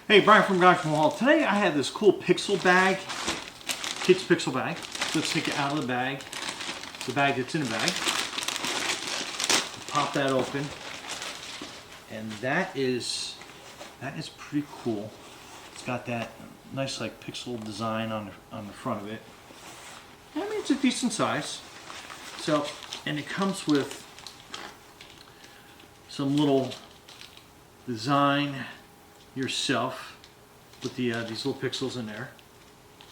Hey, Brian from Guy from Hall. Today I have this cool Pixel bag, kids Pixel bag. Let's take it out of the bag. The bag that's in the bag. Pop that open, and that is pretty cool. It's got that nice like pixel design on the front of it. I mean, it's a decent size. So, and it comes with some little design yourself with the these little pixels in there.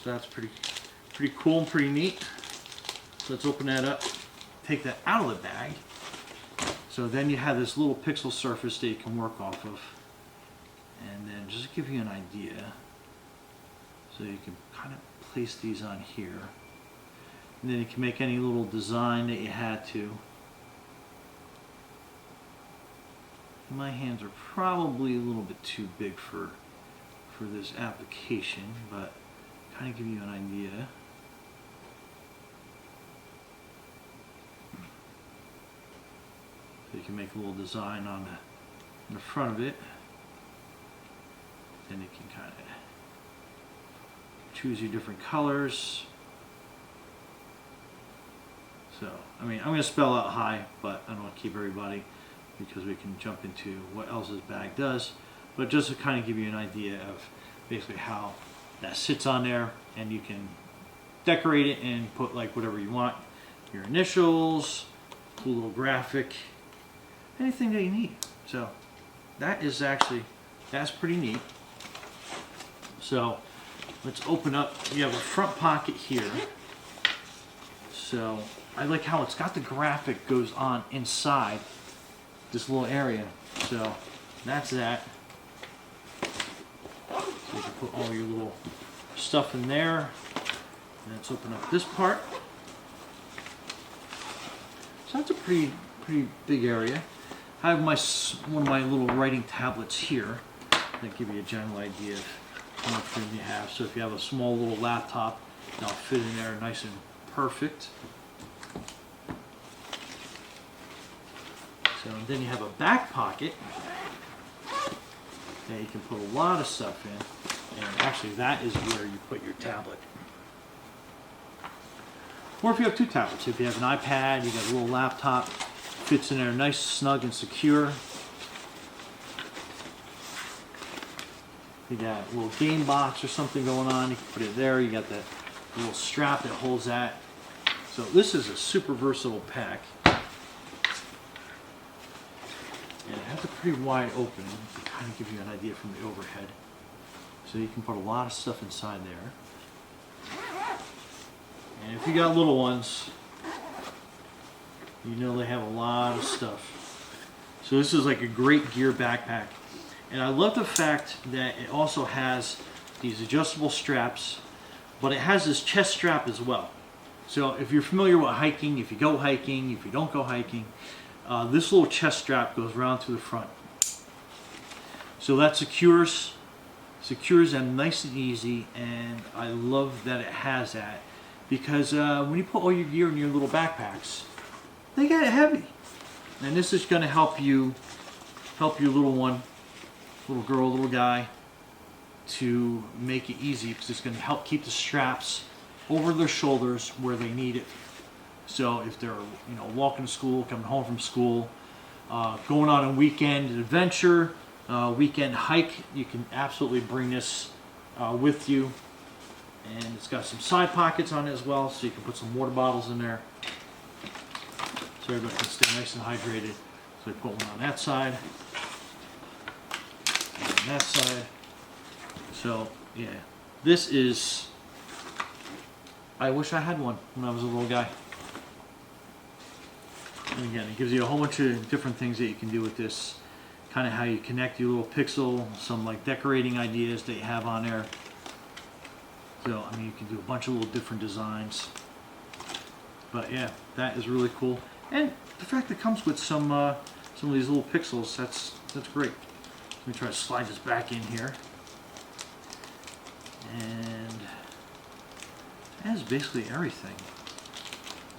So that's pretty cool and pretty neat. So let's open that up, take that out of the bag. So then you have this little pixel surface that you can work off of. And then just to give you an idea, so you can kind of place these on here. And then you can make any little design that you had to. My hands are probably a little bit too big for this application, but kind of give you an idea. So you can make a little design on the front of it. Then you can kind of choose your different colors. So, I mean, I'm going to spell out high, but I don't want to keep everybody because we can jump into what else this bag does. But just to kind of give you an idea of basically how that sits on there, and you can decorate it and put like whatever you want. Your initials, cool little graphic, anything that you need. So that's pretty neat. So let's open up. You have a front pocket here. So I like how it's got the graphic goes on inside this little area. So that's that. So you can put all your little stuff in there. And let's open up this part. So that's a pretty big area. I have one of my little writing tablets here that give you a general idea of how much room you have. So if you have a small little laptop, that'll fit in there nice and perfect. So then you have a back pocket that you can put a lot of stuff in. And actually that is where you put your tablet. Or if you have two tablets, if you have an iPad, you got a little laptop, fits in there nice, snug, and secure. You got a little game box or something going on, you can put it there. You got that little strap that holds that. So this is a super versatile pack. And it has a pretty wide opening to kind of give you an idea from the overhead. So you can put a lot of stuff inside there. And if you got little ones, you know they have a lot of stuff. So this is like a great gear backpack. And I love the fact that it also has these adjustable straps, but it has this chest strap as well. So if you're familiar with hiking, if you go hiking, if you don't go hiking, this little chest strap goes around to the front. So that secures them nice and easy, and I love that it has that because when you put all your gear in your little backpacks, they get heavy. And this is going to help your little one, little girl, little guy, to make it easy because it's going to help keep the straps over their shoulders where they need it. So if they're walking to school, coming home from school, going on a weekend adventure, weekend hike, you can absolutely bring this with you. And it's got some side pockets on it as well, so you can put some water bottles in there so everybody can stay nice and hydrated. So I put one on that side and on that side. So yeah, this is, I wish I had one when I was a little guy. And again, it gives you a whole bunch of different things that you can do with this. Kind of how you connect your little pixel, some like decorating ideas that you have on there. So, I mean, you can do a bunch of little different designs. But yeah, that is really cool. And the fact that it comes with some of these little pixels, that's great. Let me try to slide this back in here. And that is basically everything.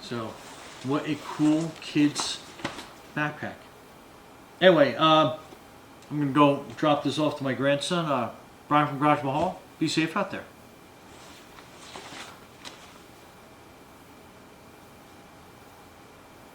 So, what a cool kid's backpack. Anyway, I'm going to go drop this off to my grandson. Brian from Garage Mahal. Be safe out there.